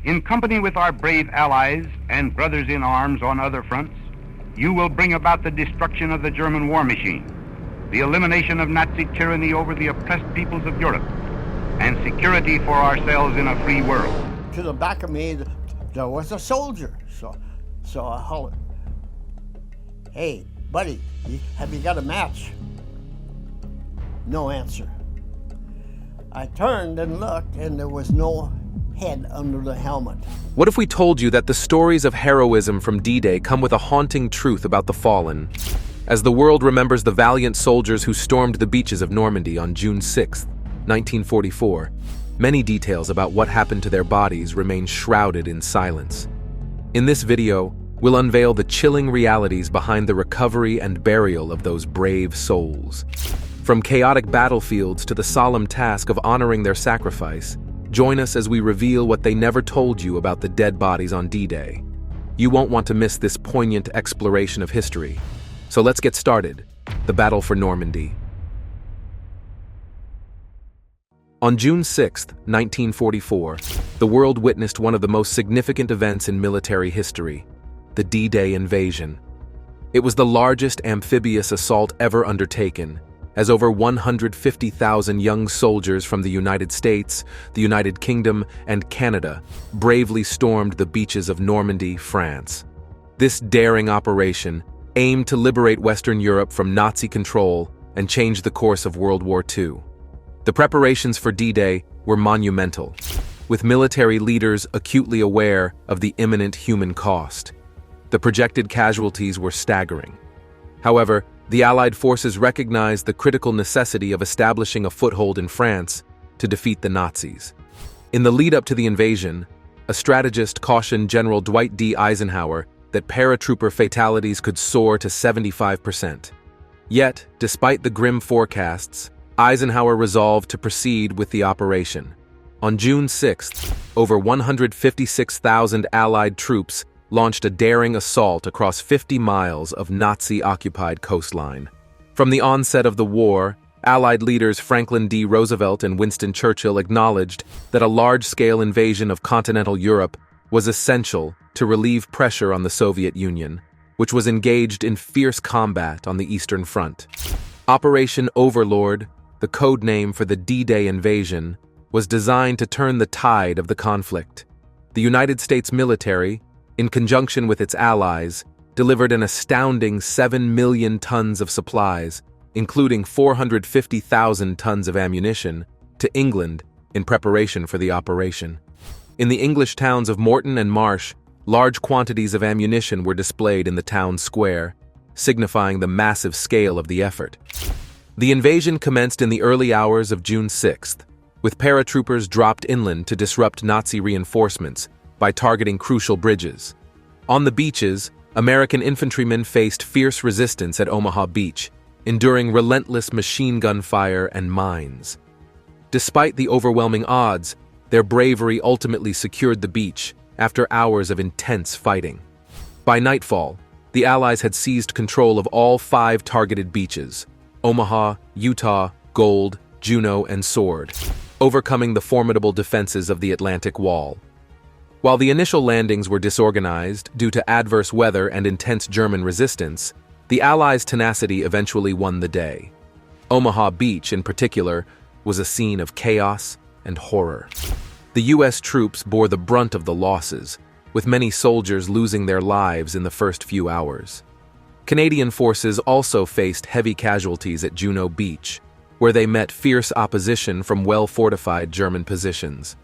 In company with our brave allies and brothers in arms on other fronts, you will bring about the destruction of the German war machine, the elimination of Nazi tyranny over the oppressed peoples of Europe, and security for ourselves in a free world. To the back of me, there was a soldier. So I hollered, "Hey, buddy, have you got a match?" No answer. I turned and looked, and there was no head under the helmet. What if we told you that the stories of heroism from D-Day come with a haunting truth about the fallen? As the world remembers the valiant soldiers who stormed the beaches of Normandy on June 6, 1944, many details about what happened to their bodies remain shrouded in silence. In this video, we'll unveil the chilling realities behind the recovery and burial of those brave souls. From chaotic battlefields to the solemn task of honoring their sacrifice, join us as we reveal what they never told you about the dead bodies on D-Day. You won't want to miss this poignant exploration of history. So let's get started. The Battle for Normandy. On June 6, 1944, the world witnessed one of the most significant events in military history, the D-Day invasion. It was the largest amphibious assault ever undertaken, as over 150,000 young soldiers from the United States, the United Kingdom, and Canada bravely stormed the beaches of Normandy, France. This daring operation aimed to liberate Western Europe from Nazi control and change the course of World War II. The preparations for D-Day were monumental, with military leaders acutely aware of the imminent human cost. The projected casualties were staggering. However, the Allied forces recognized the critical necessity of establishing a foothold in France to defeat the Nazis. In the lead-up to the invasion, a strategist cautioned General Dwight D. Eisenhower that paratrooper fatalities could soar to 75%. Yet, despite the grim forecasts, Eisenhower resolved to proceed with the operation. On June 6th, over 156,000 Allied troops launched a daring assault across 50 miles of Nazi-occupied coastline. From the onset of the war, Allied leaders Franklin D. Roosevelt and Winston Churchill acknowledged that a large-scale invasion of continental Europe was essential to relieve pressure on the Soviet Union, which was engaged in fierce combat on the Eastern Front. Operation Overlord, the code name for the D-Day invasion, was designed to turn the tide of the conflict. The United States military, in conjunction with its allies, delivered an astounding 7 million tons of supplies, including 450,000 tons of ammunition, to England in preparation for the operation. In the English towns of Morton and Marsh, large quantities of ammunition were displayed in the town square, signifying the massive scale of the effort. The invasion commenced in the early hours of June 6th, with paratroopers dropped inland to disrupt Nazi reinforcements by targeting crucial bridges. On the beaches, American infantrymen faced fierce resistance at Omaha Beach, enduring relentless machine gun fire and mines. Despite the overwhelming odds, their bravery ultimately secured the beach after hours of intense fighting. By nightfall, the Allies had seized control of all 5 targeted beaches: Omaha, Utah, Gold, Juno, and Sword, overcoming the formidable defenses of the Atlantic Wall. While the initial landings were disorganized due to adverse weather and intense German resistance, the Allies' tenacity eventually won the day. Omaha Beach, in particular, was a scene of chaos and horror. The U.S. troops bore the brunt of the losses, with many soldiers losing their lives in the first few hours. Canadian forces also faced heavy casualties at Juno Beach, where they met fierce opposition from well-fortified German positions.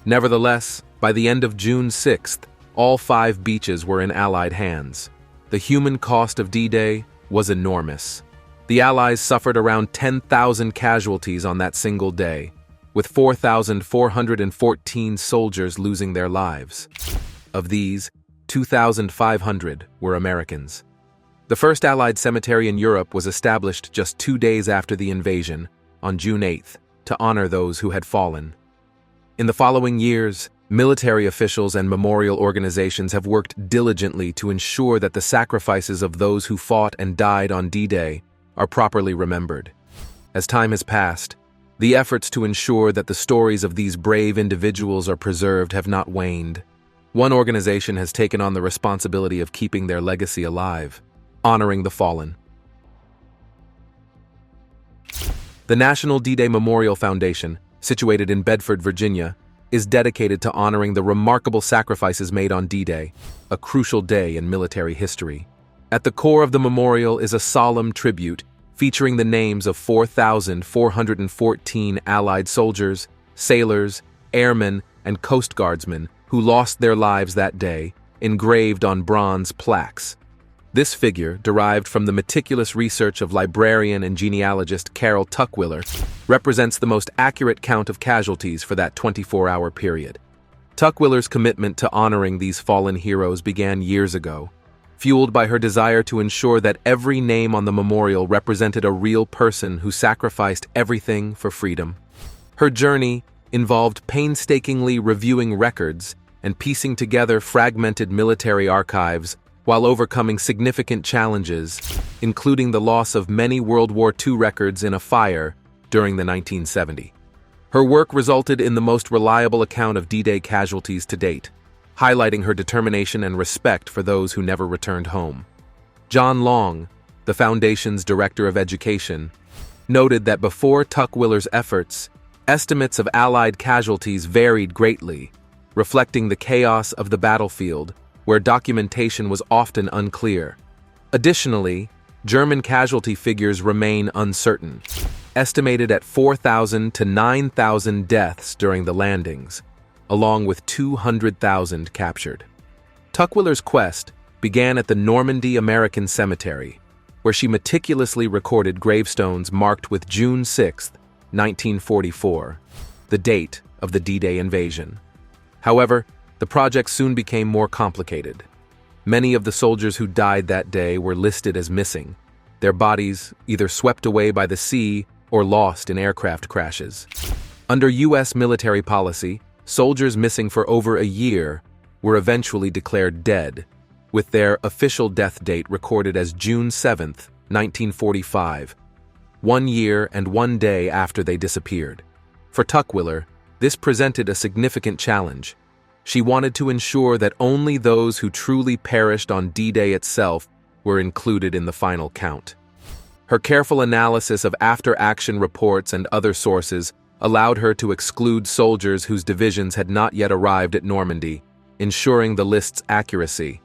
Nevertheless, by the end of June 6th, all 5 beaches were in Allied hands. The human cost of D-Day was enormous. The Allies suffered around 10,000 casualties on that single day, with 4,414 soldiers losing their lives. Of these, 2,500 were Americans. The first Allied cemetery in Europe was established just 2 days after the invasion, on June 8th, to honor those who had fallen. In the following years, military officials and memorial organizations have worked diligently to ensure that the sacrifices of those who fought and died on D-Day are properly remembered. As time has passed, The efforts to ensure that the stories of these brave individuals are preserved have not waned. One organization has taken on the responsibility of keeping their legacy alive, honoring the fallen. The National D-Day Memorial Foundation, situated in Bedford, Virginia, is dedicated to honoring the remarkable sacrifices made on D-Day, a crucial day in military history. At the core of the memorial is a solemn tribute featuring the names of 4,414 Allied soldiers, sailors, airmen, and Coast Guardsmen who lost their lives that day, engraved on bronze plaques. This figure, derived from the meticulous research of librarian and genealogist Carol Tuckwiller, represents the most accurate count of casualties for that 24-hour period. Tuckwiller's commitment to honoring these fallen heroes began years ago, fueled by her desire to ensure that every name on the memorial represented a real person who sacrificed everything for freedom. Her journey involved painstakingly reviewing records and piecing together fragmented military archives while overcoming significant challenges, including the loss of many World War II records in a fire during the 1970s. Her work resulted in the most reliable account of D-Day casualties to date, highlighting her determination and respect for those who never returned home. John Long, the Foundation's Director of Education, noted that before Tuckwiller's efforts, estimates of Allied casualties varied greatly, reflecting the chaos of the battlefield, where documentation was often unclear. Additionally, German casualty figures remain uncertain, estimated at 4,000 to 9,000 deaths during the landings, along with 200,000 captured. Tuckwiller's quest began at the Normandy American Cemetery, where she meticulously recorded gravestones marked with June 6, 1944, the date of the D-Day invasion. However, the project soon became more complicated. Many of the soldiers who died that day were listed as missing, their bodies either swept away by the sea or lost in aircraft crashes. Under U.S. military policy, soldiers missing for over a year were eventually declared dead, with their official death date recorded as June 7, 1945, 1 year and 1 day after they disappeared. For Tuckwiller, this presented a significant challenge. She wanted to ensure that only those who truly perished on D-Day itself were included in the final count. Her careful analysis of after-action reports and other sources allowed her to exclude soldiers whose divisions had not yet arrived at Normandy, ensuring the list's accuracy.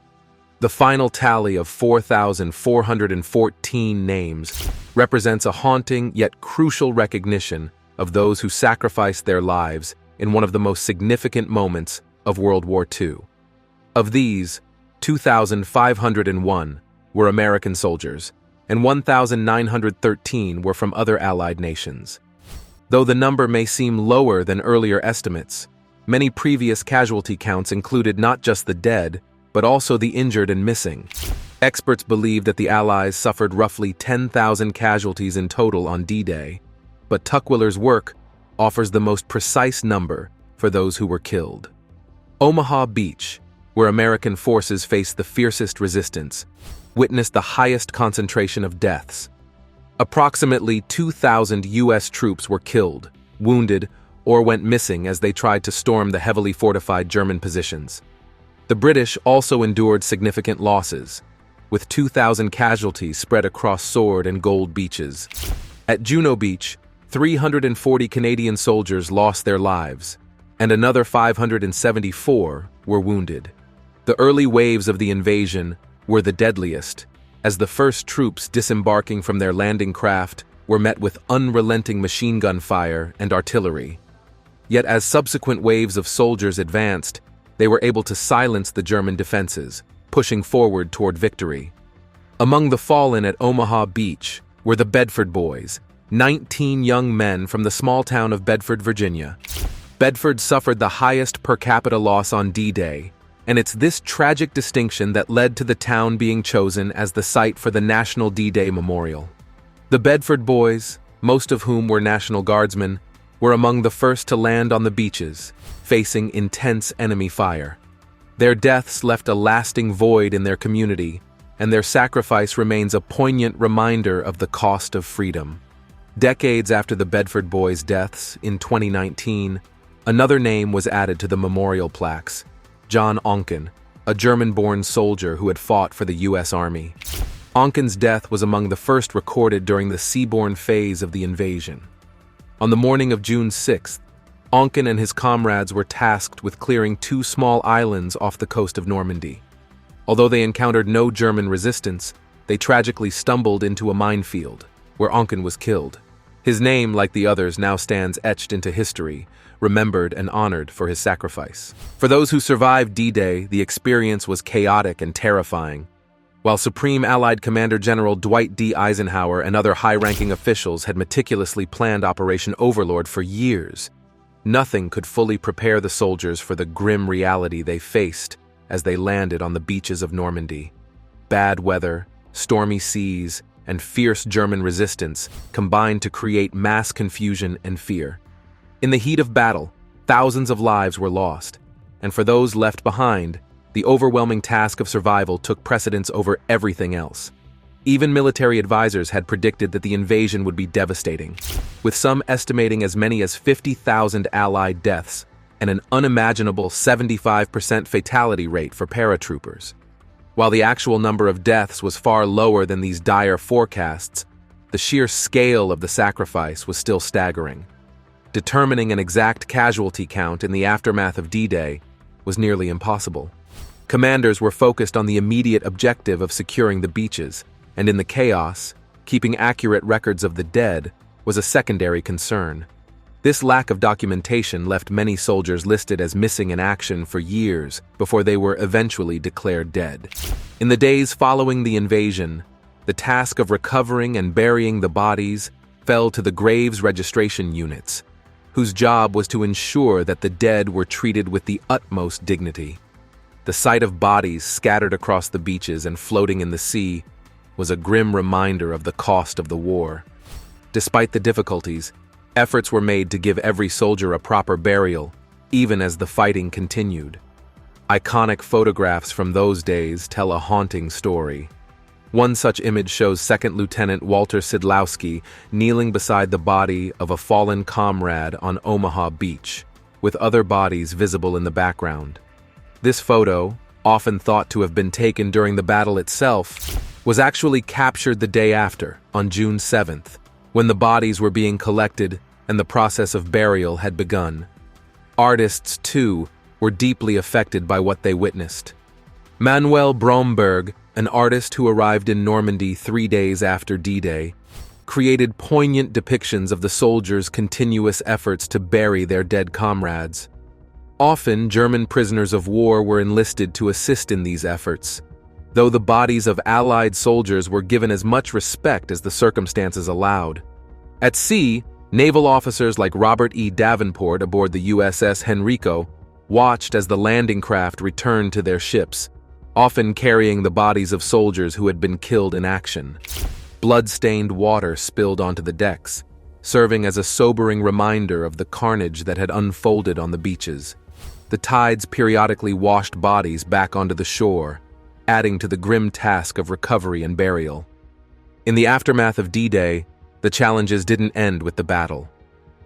The final tally of 4,414 names represents a haunting yet crucial recognition of those who sacrificed their lives in one of the most significant moments of World War II. Of these, 2,501 were American soldiers, and 1,913 were from other Allied nations. Though the number may seem lower than earlier estimates, many previous casualty counts included not just the dead, but also the injured and missing. Experts believe that the Allies suffered roughly 10,000 casualties in total on D-Day, but Tuckwiller's work offers the most precise number for those who were killed. Omaha Beach, where American forces faced the fiercest resistance, witnessed the highest concentration of deaths. Approximately 2,000 U.S. troops were killed, wounded, or went missing as they tried to storm the heavily fortified German positions. The British also endured significant losses, with 2,000 casualties spread across Sword and Gold beaches. At Juno Beach, 340 Canadian soldiers lost their lives, and another 574 were wounded. The early waves of the invasion were the deadliest, as the first troops disembarking from their landing craft were met with unrelenting machine gun fire and artillery. Yet as subsequent waves of soldiers advanced, they were able to silence the German defenses, pushing forward toward victory. Among the fallen at Omaha Beach were the Bedford Boys, 19 young men from the small town of Bedford, Virginia. Bedford suffered the highest per capita loss on D-Day, and it's this tragic distinction that led to the town being chosen as the site for the National D-Day Memorial. The Bedford Boys, most of whom were National Guardsmen, were among the first to land on the beaches, facing intense enemy fire. Their deaths left a lasting void in their community, and their sacrifice remains a poignant reminder of the cost of freedom. Decades after the Bedford Boys' deaths, in 2019, another name was added to the memorial plaques: John Oncken, a German-born soldier who had fought for the U.S. Army. Oncken's death was among the first recorded during the seaborne phase of the invasion. On the morning of June 6th, Oncken and his comrades were tasked with clearing 2 small islands off the coast of Normandy. Although they encountered no German resistance, they tragically stumbled into a minefield, where Oncken was killed. His name, like the others, now stands etched into history, remembered and honored for his sacrifice. For those who survived D-Day, the experience was chaotic and terrifying. While Supreme Allied Commander General Dwight D. Eisenhower and other high-ranking officials had meticulously planned Operation Overlord for years, nothing could fully prepare the soldiers for the grim reality they faced as they landed on the beaches of Normandy. Bad weather, stormy seas, and fierce German resistance combined to create mass confusion and fear. In the heat of battle, thousands of lives were lost, and for those left behind, the overwhelming task of survival took precedence over everything else. Even military advisors had predicted that the invasion would be devastating, with some estimating as many as 50,000 Allied deaths and an unimaginable 75% fatality rate for paratroopers. While the actual number of deaths was far lower than these dire forecasts, the sheer scale of the sacrifice was still staggering. Determining an exact casualty count in the aftermath of D-Day was nearly impossible. Commanders were focused on the immediate objective of securing the beaches, and in the chaos, keeping accurate records of the dead was a secondary concern. This lack of documentation left many soldiers listed as missing in action for years before they were eventually declared dead. In the days following the invasion, the task of recovering and burying the bodies fell to the graves registration units, whose job was to ensure that the dead were treated with the utmost dignity. The sight of bodies scattered across the beaches and floating in the sea was a grim reminder of the cost of the war. Despite the difficulties, efforts were made to give every soldier a proper burial, even as the fighting continued. Iconic photographs from those days tell a haunting story. One such image shows Second Lieutenant Walter Sidlowski kneeling beside the body of a fallen comrade on Omaha Beach, with other bodies visible in the background. This photo, often thought to have been taken during the battle itself, was actually captured the day after, on June 7th, when the bodies were being collected and the process of burial had begun. Artists, too, were deeply affected by what they witnessed. Manuel Bromberg, an artist who arrived in Normandy 3 days after D-Day, created poignant depictions of the soldiers' continuous efforts to bury their dead comrades. Often, German prisoners of war were enlisted to assist in these efforts, though the bodies of Allied soldiers were given as much respect as the circumstances allowed. At sea, naval officers like Robert E. Davenport aboard the USS Henrico watched as the landing craft returned to their ships, often carrying the bodies of soldiers who had been killed in action. Blood-stained water spilled onto the decks, serving as a sobering reminder of the carnage that had unfolded on the beaches. The tides periodically washed bodies back onto the shore, adding to the grim task of recovery and burial. In the aftermath of D-Day, the challenges didn't end with the battle.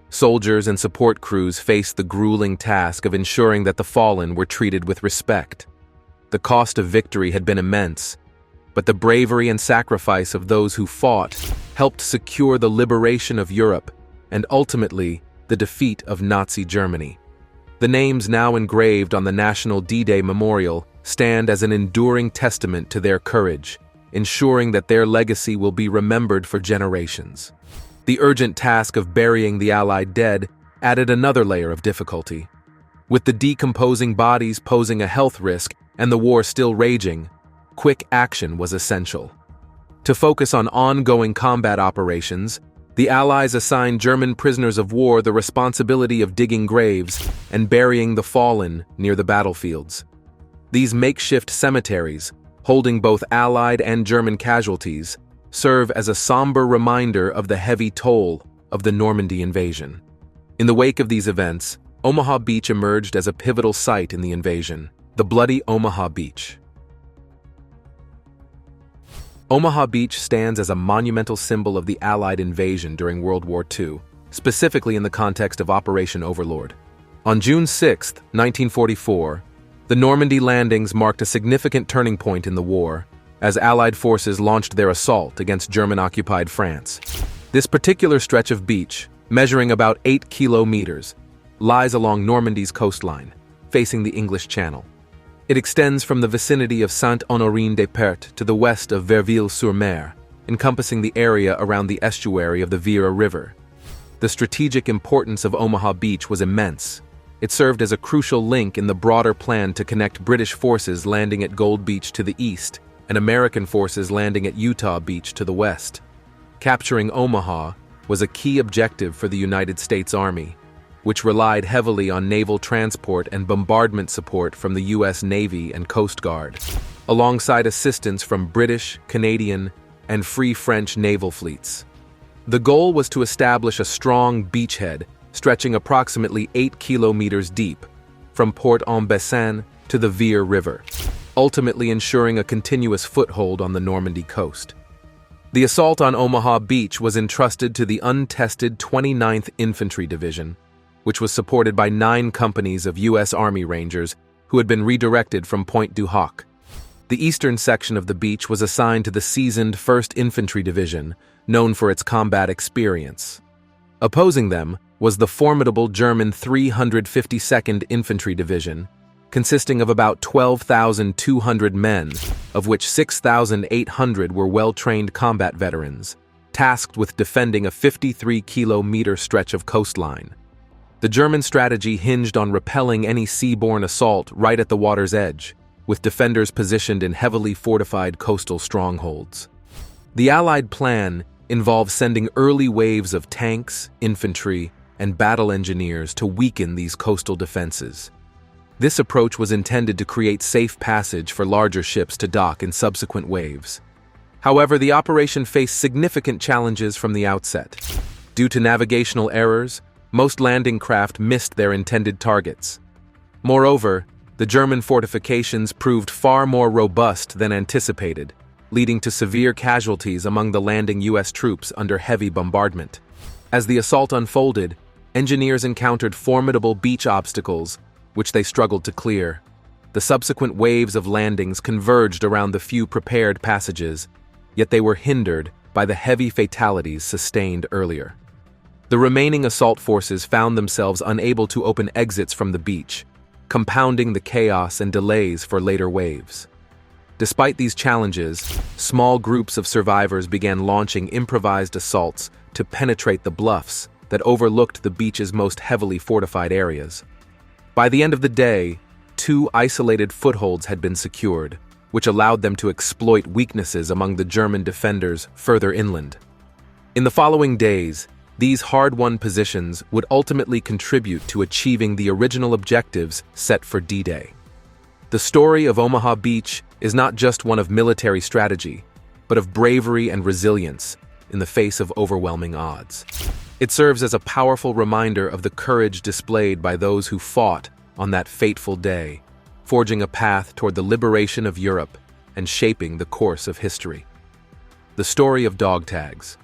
Soldiers and support crews faced the grueling task of ensuring that the fallen were treated with respect. The cost of victory had been immense, but the bravery and sacrifice of those who fought helped secure the liberation of Europe and ultimately the defeat of Nazi Germany. The names now engraved on the National D-Day Memorial stand as an enduring testament to their courage, ensuring that their legacy will be remembered for generations. The urgent task of burying the Allied dead added another layer of difficulty. With the decomposing bodies posing a health risk and the war still raging, quick action was essential. To focus on ongoing combat operations, the Allies assigned German prisoners of war the responsibility of digging graves and burying the fallen near the battlefields. These makeshift cemeteries, holding both Allied and German casualties, serve as a somber reminder of the heavy toll of the Normandy invasion. In the wake of these events, Omaha Beach emerged as a pivotal site in the invasion, the bloody Omaha Beach. Omaha Beach stands as a monumental symbol of the Allied invasion during World War II, specifically in the context of Operation Overlord. On June 6, 1944, the Normandy landings marked a significant turning point in the war, as Allied forces launched their assault against German-occupied France. This particular stretch of beach, measuring about 8 kilometers, lies along Normandy's coastline, facing the English Channel. It extends from the vicinity of Saint-Honorine-des-Pertes to the west of Verville-sur-Mer, encompassing the area around the estuary of the Vire River. The strategic importance of Omaha Beach was immense. It served as a crucial link in the broader plan to connect British forces landing at Gold Beach to the east and American forces landing at Utah Beach to the west. Capturing Omaha was a key objective for the United States Army, which relied heavily on naval transport and bombardment support from the U.S. Navy and Coast Guard, alongside assistance from British, Canadian, and Free French naval fleets. The goal was to establish a strong beachhead stretching approximately 8 kilometers deep, from Port-en-Bessin to the Vire River, ultimately ensuring a continuous foothold on the Normandy coast. The assault on Omaha Beach was entrusted to the untested 29th Infantry Division, which was supported by 9 companies of U.S. Army Rangers who had been redirected from Pointe du Hoc. The eastern section of the beach was assigned to the seasoned 1st Infantry Division, known for its combat experience. Opposing them was the formidable German 352nd Infantry Division, consisting of about 12,200 men, of which 6,800 were well-trained combat veterans, tasked with defending a 53-kilometer stretch of coastline. The German strategy hinged on repelling any seaborne assault right at the water's edge, with defenders positioned in heavily fortified coastal strongholds. The Allied plan involved sending early waves of tanks, infantry, and battle engineers to weaken these coastal defenses. This approach was intended to create safe passage for larger ships to dock in subsequent waves. However, the operation faced significant challenges from the outset. Due to navigational errors, most landing craft missed their intended targets. Moreover, the German fortifications proved far more robust than anticipated, leading to severe casualties among the landing U.S. troops under heavy bombardment. As the assault unfolded, engineers encountered formidable beach obstacles, which they struggled to clear. The subsequent waves of landings converged around the few prepared passages, yet they were hindered by the heavy fatalities sustained earlier. The remaining assault forces found themselves unable to open exits from the beach, compounding the chaos and delays for later waves. Despite these challenges, small groups of survivors began launching improvised assaults to penetrate the bluffs that overlooked the beach's most heavily fortified areas. By the end of the day, 2 isolated footholds had been secured, which allowed them to exploit weaknesses among the German defenders further inland. In the following days, these hard-won positions would ultimately contribute to achieving the original objectives set for D-Day. The story of Omaha Beach is not just one of military strategy, but of bravery and resilience in the face of overwhelming odds. It serves as a powerful reminder of the courage displayed by those who fought on that fateful day, forging a path toward the liberation of Europe and shaping the course of history. The story of dog tags.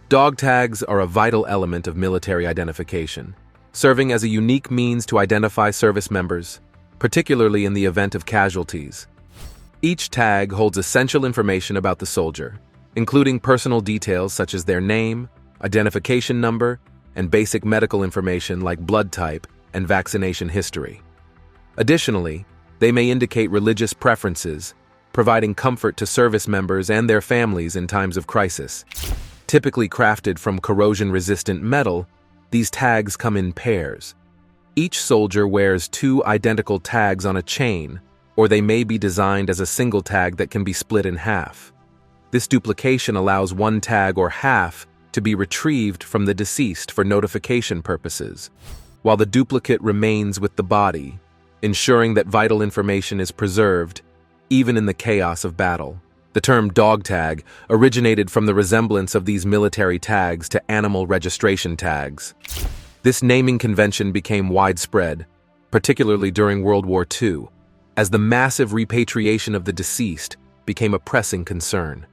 Dog tags are a vital element of military identification, serving as a unique means to identify service members, particularly in the event of casualties. Each tag holds essential information about the soldier, including personal details such as their name, identification number, and basic medical information like blood type and vaccination history. Additionally, they may indicate religious preferences, providing comfort to service members and their families in times of crisis. Typically crafted from corrosion-resistant metal, these tags come in pairs. Each soldier wears 2 identical tags on a chain, or they may be designed as a single tag that can be split in half. This duplication allows one tag or half to be retrieved from the deceased for notification purposes, while the duplicate remains with the body, ensuring that vital information is preserved, even in the chaos of battle. The term dog tag originated from the resemblance of these military tags to animal registration tags. This naming convention became widespread, particularly during World War II, as the massive repatriation of the deceased became a pressing concern.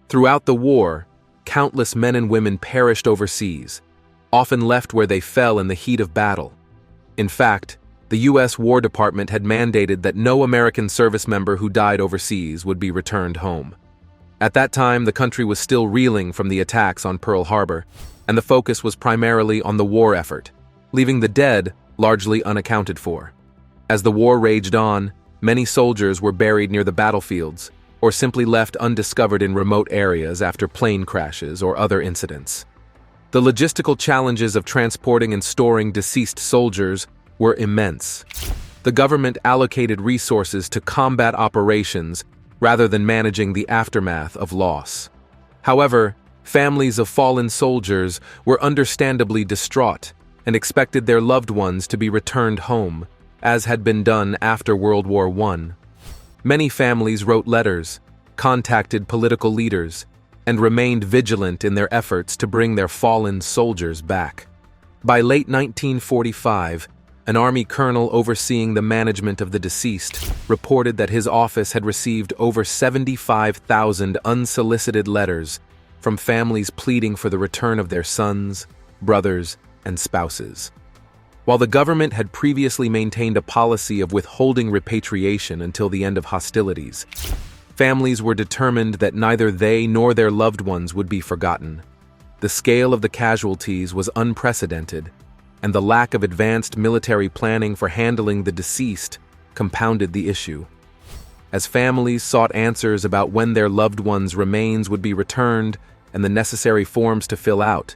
Throughout the war, countless men and women perished overseas, often left where they fell in the heat of battle. In fact, the U.S. War Department had mandated that no American service member who died overseas would be returned home. At that time, the country was still reeling from the attacks on Pearl Harbor, and the focus was primarily on the war effort, leaving the dead largely unaccounted for. As the war raged on, many soldiers were buried near the battlefields, or simply left undiscovered in remote areas after plane crashes or other incidents. The logistical challenges of transporting and storing deceased soldiers were immense. The government allocated resources to combat operations rather than managing the aftermath of loss. However, families of fallen soldiers were understandably distraught and expected their loved ones to be returned home, as had been done after World War I. Many families wrote letters, contacted political leaders, and remained vigilant in their efforts to bring their fallen soldiers back. By late 1945, an Army colonel overseeing the management of the deceased reported that his office had received over 75,000 unsolicited letters from families pleading for the return of their sons, brothers, and spouses. While the government had previously maintained a policy of withholding repatriation until the end of hostilities, families were determined that neither they nor their loved ones would be forgotten. The scale of the casualties was unprecedented, and the lack of advanced military planning for handling the deceased compounded the issue. As families sought answers about when their loved ones' remains would be returned and the necessary forms to fill out,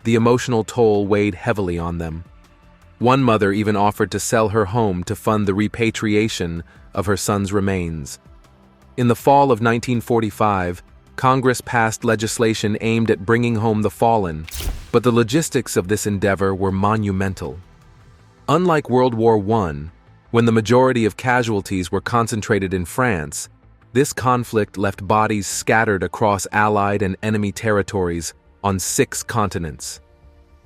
the emotional toll weighed heavily on them. One mother even offered to sell her home to fund the repatriation of her son's remains. In the fall of 1945, Congress passed legislation aimed at bringing home the fallen, but the logistics of this endeavor were monumental. Unlike World War I, when the majority of casualties were concentrated in France, this conflict left bodies scattered across Allied and enemy territories on 6 continents.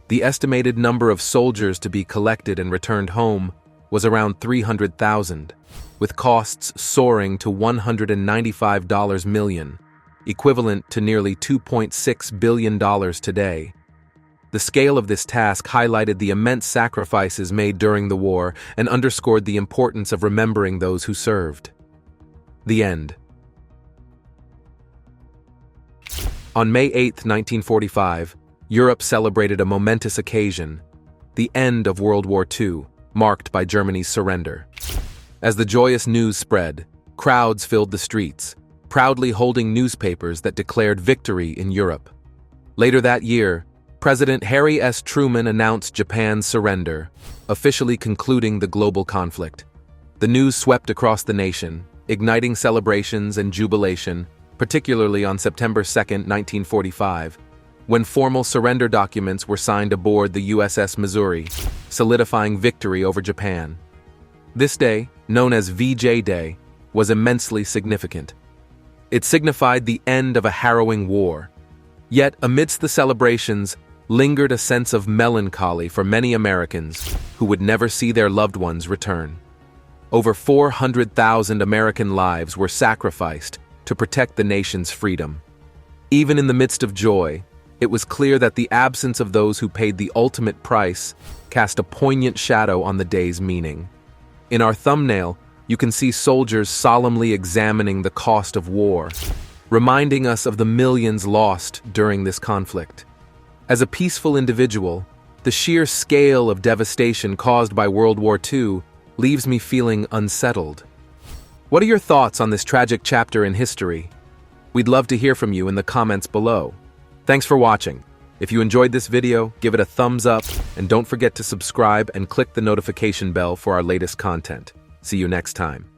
The estimated number of soldiers to be collected and returned home was around 300,000, with costs soaring to $195 million, equivalent to nearly $2.6 billion today. The scale of this task highlighted the immense sacrifices made during the war and underscored the importance of remembering those who served. The end. On May 8, 1945, Europe celebrated a momentous occasion, the end of World War II, marked by Germany's surrender. As the joyous news spread, crowds filled the streets, proudly holding newspapers that declared victory in Europe. Later that year, President Harry S. Truman announced Japan's surrender, officially concluding the global conflict. The news swept across the nation, igniting celebrations and jubilation, particularly on September 2, 1945, when formal surrender documents were signed aboard the USS Missouri, solidifying victory over Japan. This day, known as VJ Day, was immensely significant. It signified the end of a harrowing war. Yet, amidst the celebrations, lingered a sense of melancholy for many Americans who would never see their loved ones return. Over 400,000 American lives were sacrificed to protect the nation's freedom. Even in the midst of joy, it was clear that the absence of those who paid the ultimate price cast a poignant shadow on the day's meaning. In our thumbnail, you can see soldiers solemnly examining the cost of war, reminding us of the millions lost during this conflict. As a peaceful individual, the sheer scale of devastation caused by World War II leaves me feeling unsettled. What are your thoughts on this tragic chapter in history? We'd love to hear from you in the comments below. Thanks for watching. If you enjoyed this video, give it a thumbs up and don't forget to subscribe and click the notification bell for our latest content. See you next time.